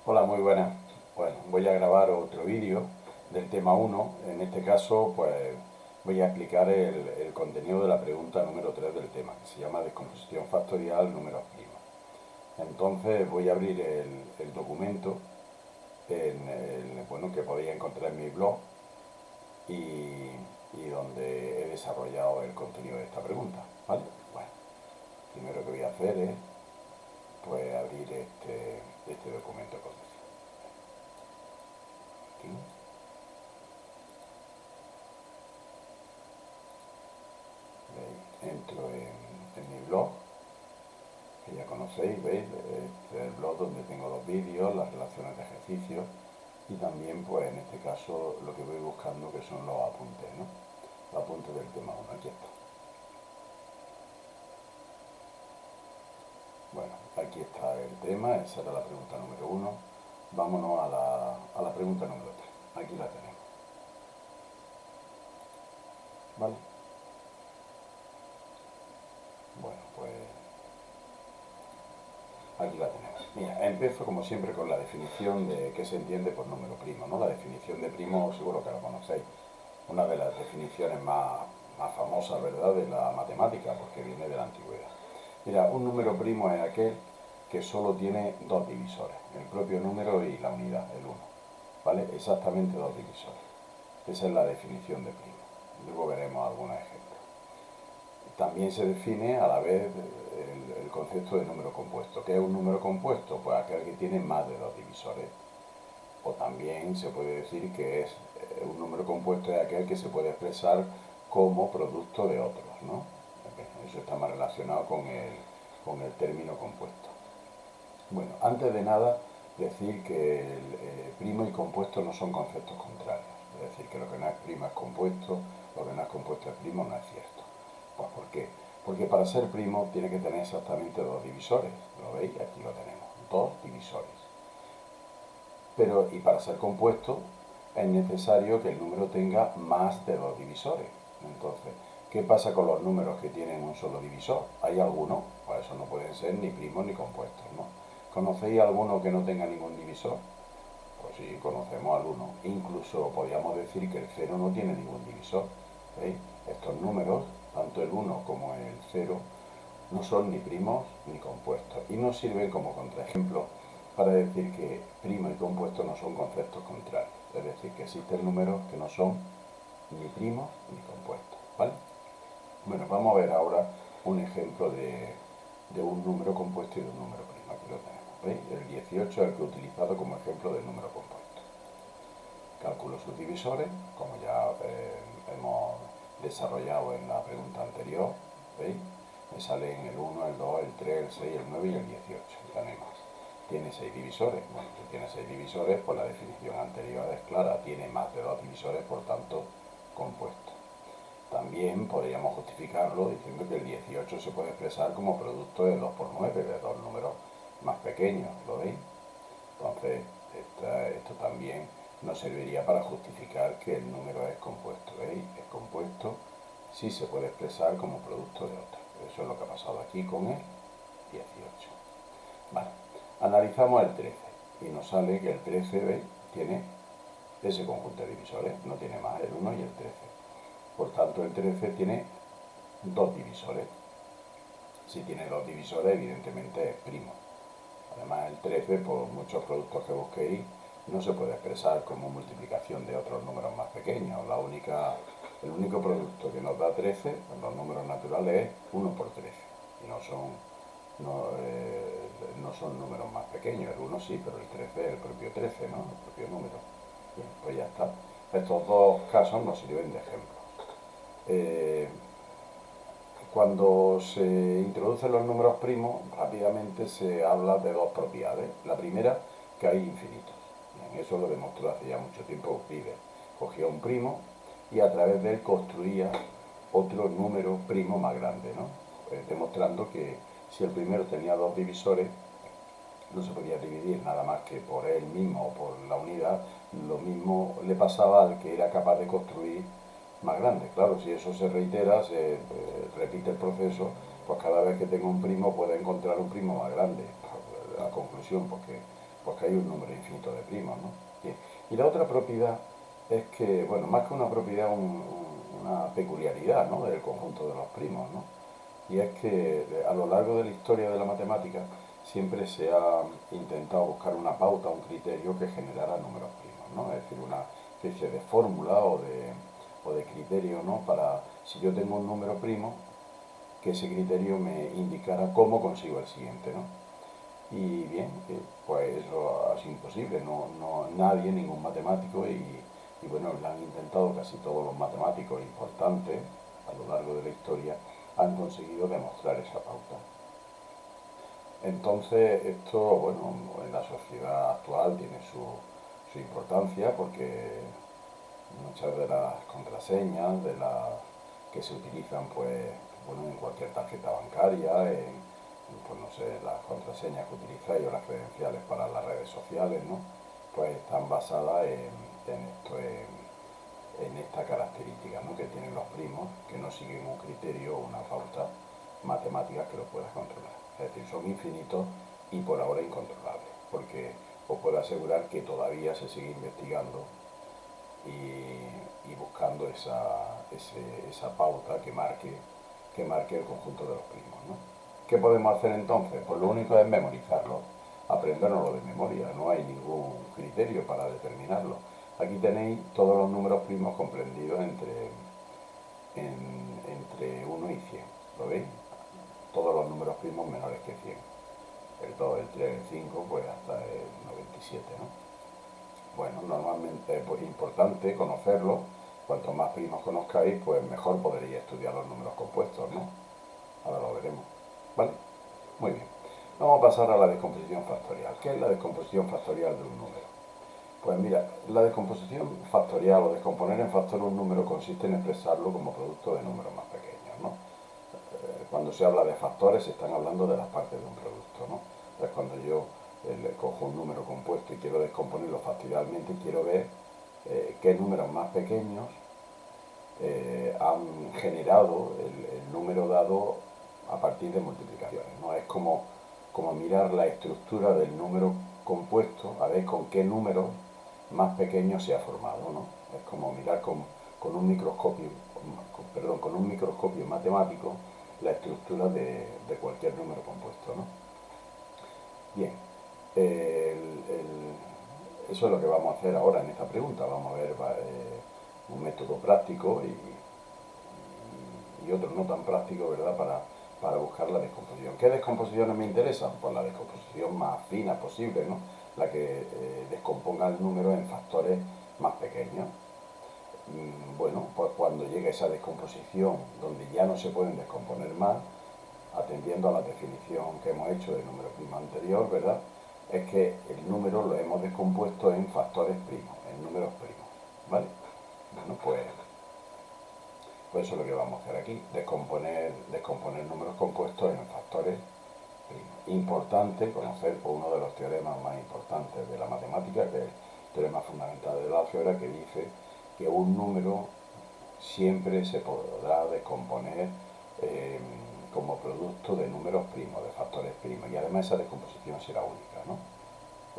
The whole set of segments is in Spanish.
Hola, muy buenas. Bueno, voy a grabar otro vídeo del tema 1. En este caso, pues voy a explicar el contenido de la pregunta número 3 del tema, que se llama descomposición factorial números primos. Entonces voy a abrir el documento bueno, que podéis encontrar en mi blog y donde he desarrollado el contenido de esta pregunta. ¿Vale? Bueno, primero que voy a hacer es pues, abrir este documento con aquí. Entro en mi blog, que ya conocéis, ¿veis? Este es el blog donde tengo los vídeos, las relaciones de ejercicios y también, pues en este caso, lo que voy buscando que son los apuntes, ¿no? Los apuntes del tema 1, aquí está. Bueno, aquí está el tema, esa era la pregunta número 1. Vámonos a la pregunta número 3. Aquí la tenemos. ¿Vale? Bueno, pues aquí la tenemos. Mira, empiezo como siempre con la definición de qué se entiende por número primo, ¿no? La definición de primo seguro que la conocéis. Una de las definiciones más famosas, ¿verdad?, de la matemática, porque viene de la antigüedad. Mira, un número primo es aquel que solo tiene dos divisores, el propio número y la unidad, el 1. ¿Vale? Exactamente dos divisores. Esa es la definición de primo. Luego veremos algunos ejemplos. También se define a la vez el concepto de número compuesto. ¿Qué es un número compuesto? Pues aquel que tiene más de dos divisores. O también se puede decir que es un número compuesto es aquel que se puede expresar como producto de otros, ¿no? Eso está más relacionado con el término compuesto. Bueno, antes de nada, decir que el primo y compuesto no son conceptos contrarios. Es decir, que lo que no es primo es compuesto, lo que no es compuesto es primo, no es cierto. Pues ¿por qué? Porque para ser primo tiene que tener exactamente dos divisores. ¿Lo veis? Aquí lo tenemos. Dos divisores. Pero, y para ser compuesto, es necesario que el número tenga más de dos divisores. Entonces, ¿qué pasa con los números que tienen un solo divisor? ¿Hay algunos? Pues eso no pueden ser ni primos ni compuestos, ¿no? ¿Conocéis alguno que no tenga ningún divisor? Pues sí, conocemos alguno. Incluso podríamos decir que el cero no tiene ningún divisor. ¿Veis? Estos números, tanto el 1 como el 0, no son ni primos ni compuestos y nos sirven como contraejemplo para decir que primo y compuesto no son conceptos contrarios, es decir, que existen números que no son ni primos ni compuestos, ¿vale? Bueno, vamos a ver ahora un ejemplo de un número compuesto y de un número primo. Aquí lo tenemos, ¿veis? El 18 es el que he utilizado como ejemplo de número compuesto. Calculo sus divisores, como ya hemos desarrollado en la pregunta anterior, ¿veis? Me salen el 1, el 2, el 3, el 6, el 9 y el 18, ya no hay más. Tiene 6 divisores. Bueno, si tiene 6 divisores, pues la definición anterior es clara, tiene más de 2 divisores, por tanto, compuesto. También podríamos justificarlo diciendo que el 18 se puede expresar como producto de 2 por 9, de dos números más pequeños, ¿lo veis? Entonces, esto también nos serviría para justificar que el número es compuesto, ¿veis? Es compuesto si se puede expresar como producto de otro. Eso es lo que ha pasado aquí con el 18. Vale, analizamos el 13 y nos sale que el 13, ¿veis? Tiene ese conjunto de divisores, no tiene más, el 1 y el 13. Por tanto, el 13 tiene dos divisores. Si tiene dos divisores, evidentemente es primo. Además, el 13, por muchos productos que busquéis, no se puede expresar como multiplicación de otros números más pequeños. El único producto que nos da 13 en los números naturales es 1 por 13. Y no son números más pequeños. El 1 sí, pero el 13 es el propio 13, ¿no? El propio número. Bien, pues ya está. Estos dos casos nos sirven de ejemplo. Cuando se introducen los números primos, rápidamente se habla de dos propiedades. La primera, que hay infinitos. Bien, eso lo demostró hace ya mucho tiempo Euclides. Cogía un primo y a través de él construía otro número primo más grande, ¿no? Demostrando que si el primero tenía dos divisores, no se podía dividir nada más que por él mismo o por la unidad. Lo mismo le pasaba al que era capaz de construir más grande. Claro, si eso se reitera, se repite el proceso, pues cada vez que tengo un primo puedo encontrar un primo más grande. La conclusión, porque Pues que hay un número infinito de primos, ¿no? Bien. Y la otra propiedad es que, bueno, más que una propiedad, una peculiaridad, ¿no?, del conjunto de los primos, ¿no? Y es que a lo largo de la historia de la matemática siempre se ha intentado buscar una pauta, un criterio que generara números primos, ¿no? Es decir, una especie de fórmula o de criterio, ¿no?, para, si yo tengo un número primo, que ese criterio me indicara cómo consigo el siguiente, ¿no? Y bien, pues eso es imposible, nadie, ningún matemático, y bueno, lo han intentado casi todos los matemáticos importantes a lo largo de la historia, han conseguido demostrar esa pauta. Entonces, esto, bueno, en la sociedad actual tiene su importancia porque muchas de las contraseñas que se utilizan, pues, bueno, en cualquier tarjeta bancaria, pues no sé, las contraseñas que utilizáis o las credenciales para las redes sociales, ¿no?, pues están basadas en esta característica, ¿no?, que tienen los primos, que no siguen un criterio o una pauta matemática que lo puedas controlar. Es decir, son infinitos y por ahora incontrolables, porque os puedo asegurar que todavía se sigue investigando y buscando esa pauta que marque el conjunto de los primos, ¿no? ¿Qué podemos hacer entonces? Pues lo único es memorizarlo, aprendernoslo de memoria, no hay ningún criterio para determinarlo. Aquí tenéis todos los números primos comprendidos entre 1 y 100, ¿lo veis? Todos los números primos menores que 100. El 2, el 3, el 5, pues hasta el 97, ¿no? Bueno, normalmente es importante conocerlo. Cuanto más primos conozcáis, pues mejor podréis estudiar los números compuestos, ¿no? Ahora lo veremos. ¿Vale? Muy bien. Vamos a pasar a la descomposición factorial. ¿Qué es la descomposición factorial de un número? Pues mira, la descomposición factorial o descomponer en factor un número consiste en expresarlo como producto de números más pequeños, ¿no? Cuando se habla de factores se están hablando de las partes de un producto, ¿no? Entonces cuando yo cojo un número compuesto y quiero descomponerlo factorialmente, quiero ver qué números más pequeños han generado el número dado a partir de multiplicaciones, ¿no? Es como mirar la estructura del número compuesto, a ver con qué número más pequeño se ha formado, ¿no? Es como mirar con un microscopio, con un microscopio matemático la estructura de cualquier número compuesto, ¿no? Bien, eso es lo que vamos a hacer ahora en esta pregunta. Vamos a ver un método práctico y otro no tan práctico, ¿verdad?, para buscar la descomposición. ¿Qué descomposiciones me interesan? Pues la descomposición más fina posible, ¿no?, la que descomponga el número en factores más pequeños. Bueno, pues cuando llegue esa descomposición donde ya no se pueden descomponer más, atendiendo a la definición que hemos hecho del número primo anterior, ¿verdad?, es que el número lo hemos descompuesto en factores primos, en números primos, ¿vale? Bueno, pues eso es lo que vamos a hacer aquí, descomponer números compuestos en factores primos. Importante conocer uno de los teoremas más importantes de la matemática, que es el teorema fundamental del álgebra, que dice que un número siempre se podrá descomponer como producto de números primos, de factores primos, y además esa descomposición será única, ¿no?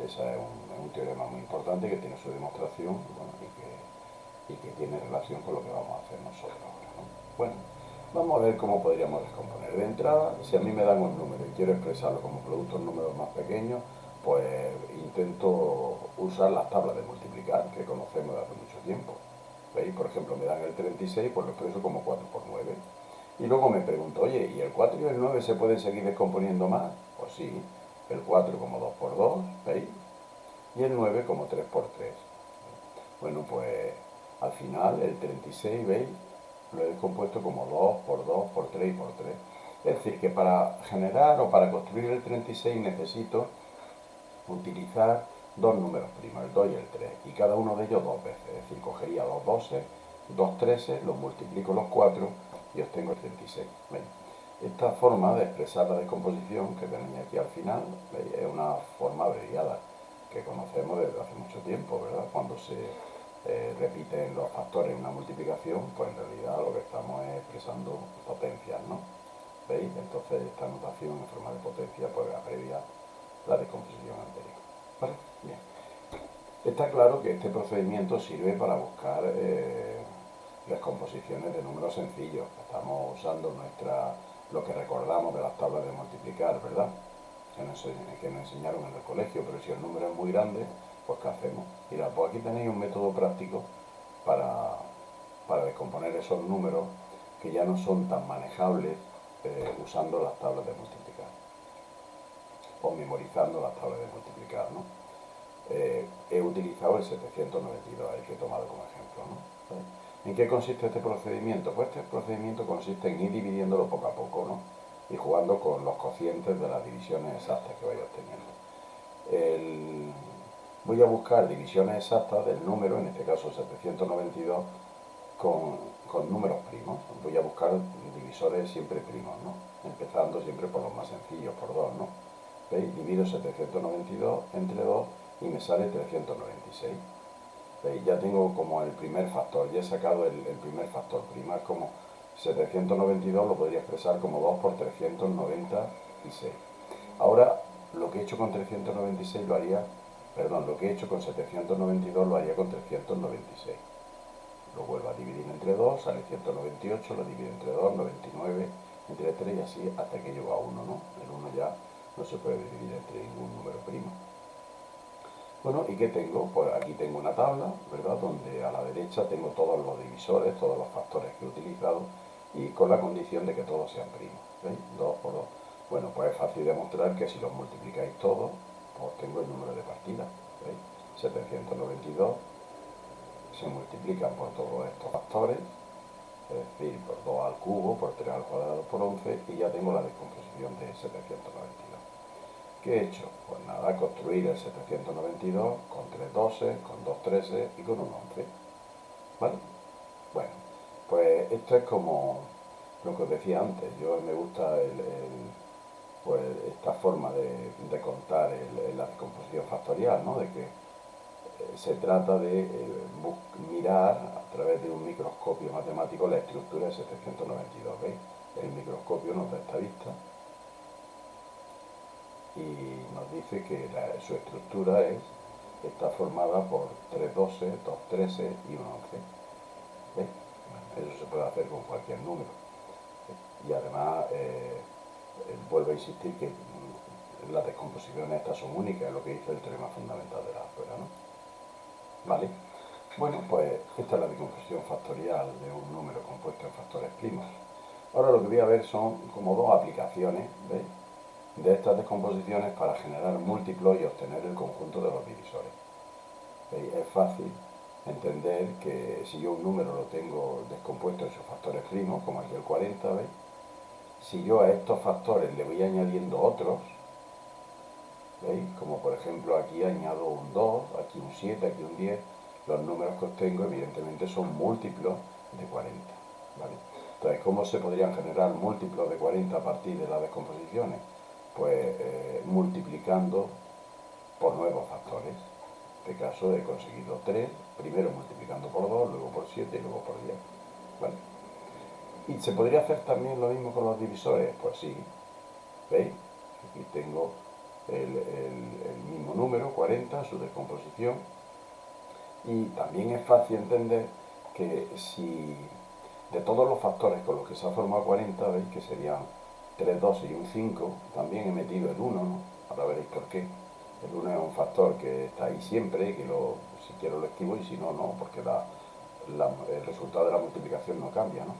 Ese es un teorema muy importante que tiene su demostración, bueno, y que tiene relación con lo que vamos a hacer nosotros ahora, ¿no? Bueno, vamos a ver cómo podríamos descomponer. De entrada, si a mí me dan un número y quiero expresarlo como producto en números más pequeños, pues intento usar las tablas de multiplicar que conocemos de hace mucho tiempo. ¿Veis? Por ejemplo, me dan el 36, pues lo expreso como 4 por 9. Y luego me pregunto, oye, ¿y el 4 y el 9 se pueden seguir descomponiendo más? Pues sí, el 4 como 2 por 2, ¿veis? Y el 9 como 3 por 3. Bueno, pues al final el 36, ¿veis?, lo he descompuesto como 2 por 2 por 3 y por 3. Es decir, que para generar o para construir el 36 necesito utilizar dos números primos, el 2 y el 3, y cada uno de ellos dos veces. Es decir, cogería dos 12, dos 13, los multiplico los 4 y obtengo el 36. ¿Veis? Esta forma de expresar la descomposición que tenéis aquí al final, ¿veis?, es una forma abreviada que conocemos desde hace mucho tiempo, ¿verdad? Cuando se repiten los factores en una multiplicación, pues en realidad lo que estamos es expresando potencias, ¿no? ¿Veis? Entonces esta notación en forma de potencia pues abrevia la descomposición anterior, ¿vale? Está claro que este procedimiento sirve para buscar descomposiciones de números sencillos. Estamos usando lo que recordamos de las tablas de multiplicar, ¿verdad? Que nos enseñaron en el colegio, pero si el número es muy grande, pues ¿qué hacemos? Mira, pues aquí tenéis un método práctico para, para descomponer esos números que ya no son tan manejables usando las tablas de multiplicar o memorizando las tablas de multiplicar, ¿no? He utilizado el 792, el que he tomado como ejemplo, ¿no? ¿En qué consiste este procedimiento? Pues este procedimiento consiste en ir dividiéndolo poco a poco, ¿no? Y jugando con los cocientes de las divisiones exactas que vaya obteniendo. Voy a buscar divisiones exactas del número, en este caso 792, con números primos. Voy a buscar divisores siempre primos, ¿no? Empezando siempre por los más sencillos, por 2, ¿no? ¿Veis? Divido 792 entre 2 y me sale 396. ¿Veis? Ya tengo como el primer factor, ya he sacado el primer factor primo. Es como 792 lo podría expresar como 2 por 396. Ahora, lo que he hecho con 396 lo haría, perdón, lo que he hecho con 792 lo haría con 396. Lo vuelvo a dividir entre 2, sale 198, lo divido entre 2, 99, entre 3 y así hasta que llego a 1, ¿no? El 1 ya no se puede dividir entre ningún número primo. Bueno, ¿y qué tengo? Pues aquí tengo una tabla, ¿verdad? Donde a la derecha tengo todos los divisores, todos los factores que he utilizado y con la condición de que todos sean primos. ¿Veis? 2 por 2. Bueno, pues es fácil demostrar que si los multiplicáis todos, pues tengo el número de partida. ¿Veis? 792 se multiplican por todos estos factores, es decir, por 2 al cubo, por 3 al cuadrado, por 11, y ya tengo la descomposición de 792. ¿Qué he hecho? Pues nada, construir el 792 con 3 12, con 2 13 y con un 11. ¿Vale? Bueno, pues esto es como lo que os decía antes. Yo me gusta pues esta forma de contar la descomposición factorial, ¿no? De que se trata de mirar a través de un microscopio matemático la estructura de 792. ¿Veis? El microscopio nos da esta vista y nos dice que su estructura está formada por 3 12, 2 13 y un 11. ¿Veis? Bueno, eso se puede hacer con cualquier número. Y además, vuelvo a insistir que las descomposiciones estas son únicas, es lo que dice el teorema fundamental de la álgebra, ¿no? ¿Vale? Bueno, pues esta es la descomposición factorial de un número compuesto en factores primos. Ahora lo que voy a ver son como dos aplicaciones, ¿veis?, de estas descomposiciones para generar múltiplos y obtener el conjunto de los divisores. ¿Veis? Es fácil entender que si yo un número lo tengo descompuesto en sus factores primos, como aquí el 40, ¿veis? Si yo a estos factores le voy añadiendo otros, ¿veis? Como por ejemplo aquí añado un 2, aquí un 7, aquí un 10, los números que obtengo evidentemente son múltiplos de 40. ¿Vale? Entonces, ¿cómo se podrían generar múltiplos de 40 a partir de las descomposiciones? Pues multiplicando por nuevos factores. En este caso he conseguido 3, primero multiplicando por 2, luego por 7 y luego por 10. ¿Vale? ¿Y se podría hacer también lo mismo con los divisores? Pues sí. ¿Veis? Aquí tengo el mismo número, 40, su descomposición. Y también es fácil entender que si de todos los factores con los que se ha formado 40, veis que serían 3 12 y un 5, también he metido el 1, ¿no? Ahora veréis por qué. El 1 es un factor que está ahí siempre, que si quiero lo esquivo y si no, no, porque el resultado de la multiplicación no cambia, ¿no?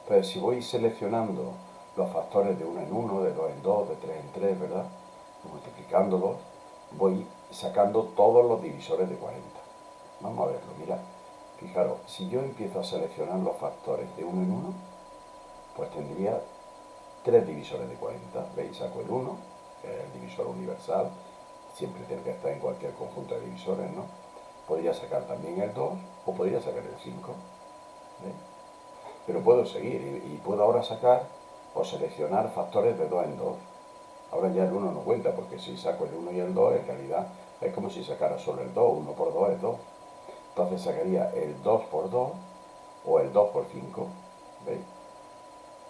Entonces, si voy seleccionando los factores de 1 en 1, de 2 en 2, de 3 en 3, ¿verdad?, multiplicándolos, voy sacando todos los divisores de 40. Vamos a verlo, mirad. Fijaros, si yo empiezo a seleccionar los factores de 1 en 1, pues tendría 3 divisores de 40. ¿Veis? Saco el 1, que es el divisor universal, siempre tiene que estar en cualquier conjunto de divisores, ¿no? Podría sacar también el 2 o podría sacar el 5. ¿Veis? Pero puedo seguir y puedo ahora sacar o seleccionar factores de 2 en 2. Ahora ya el 1 no cuenta, porque si saco el 1 y el 2, en realidad es como si sacara solo el 2. 1 por 2 es 2. Entonces sacaría el 2 por 2 o el 2 por 5. ¿Veis?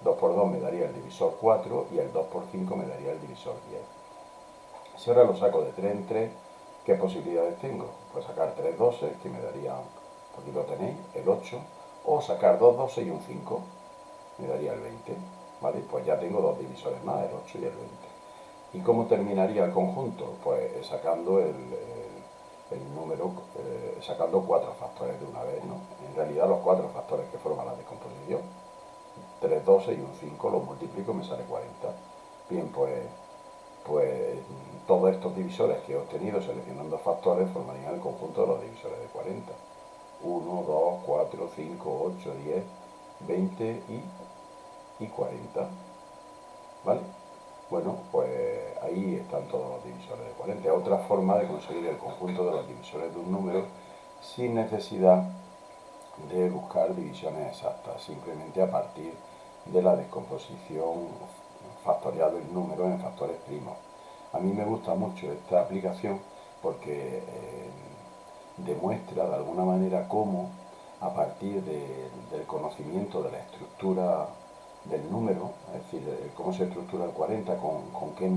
2 por 2 me daría el divisor 4 y el 2 por 5 me daría el divisor 10. Si ahora lo saco de 3 en 3, ¿qué posibilidades tengo? Pues sacar 3 doses, que me darían, aquí lo tenéis, el 8, o sacar 2 doses y un 5, me daría el 20, ¿vale? Pues ya tengo dos divisores más, el 8 y el 20. ¿Y cómo terminaría el conjunto? Pues sacando el número, sacando 4 factores de una vez, ¿no? En realidad los 4 factores que forman la descomposición, 3 12 y un 5, los multiplico y me sale 40. Bien, pues todos estos divisores que he obtenido seleccionando factores formarían el conjunto de los divisores de 40. 1, 2, 4, 5, 8, 10, 20 y 40. ¿Vale? Bueno, pues ahí están todos los divisores de 40. Otra forma de conseguir el conjunto de los divisores de un número sin necesidad de buscar divisiones exactas, simplemente a partir de la descomposición factorial del número en factores primos. A mí me gusta mucho esta aplicación porque demuestra de alguna manera cómo a partir del conocimiento de la estructura del número, es decir, cómo se estructura el 40, con qué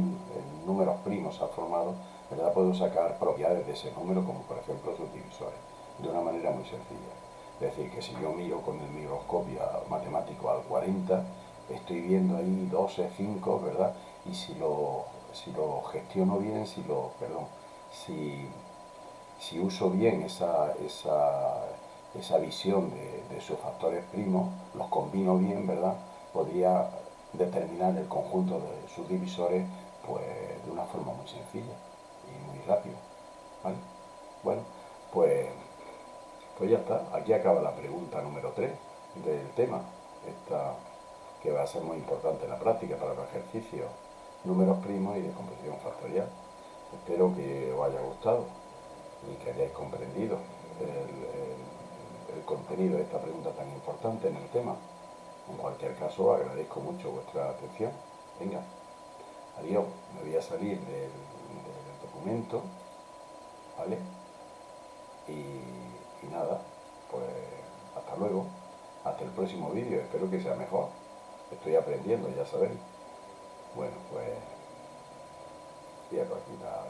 números primos se ha formado, ¿verdad? Puedo sacar propiedades de ese número, como por ejemplo sus divisores, de una manera muy sencilla. Es decir, que si yo miro con el microscopio matemático al 40, estoy viendo ahí 12, 5, ¿verdad? Y si lo gestiono bien, si uso bien esa visión de sus factores primos, los combino bien, ¿verdad? Podría determinar el conjunto de sus divisores pues, de una forma muy sencilla y muy rápida, ¿vale? Bueno, pues ya está. Aquí acaba la pregunta número 3 del tema, esta que va a ser muy importante en la práctica para los ejercicios números primos y de composición factorial. Espero que os haya gustado y que hayáis comprendido el contenido de esta pregunta tan importante en el tema. En cualquier caso, agradezco mucho vuestra atención. Venga, adiós. Me voy a salir del documento, ¿vale? Y nada, pues hasta luego. Hasta el próximo vídeo. Espero que sea mejor. Estoy aprendiendo, ya sabéis. Bueno, pues cierro aquí la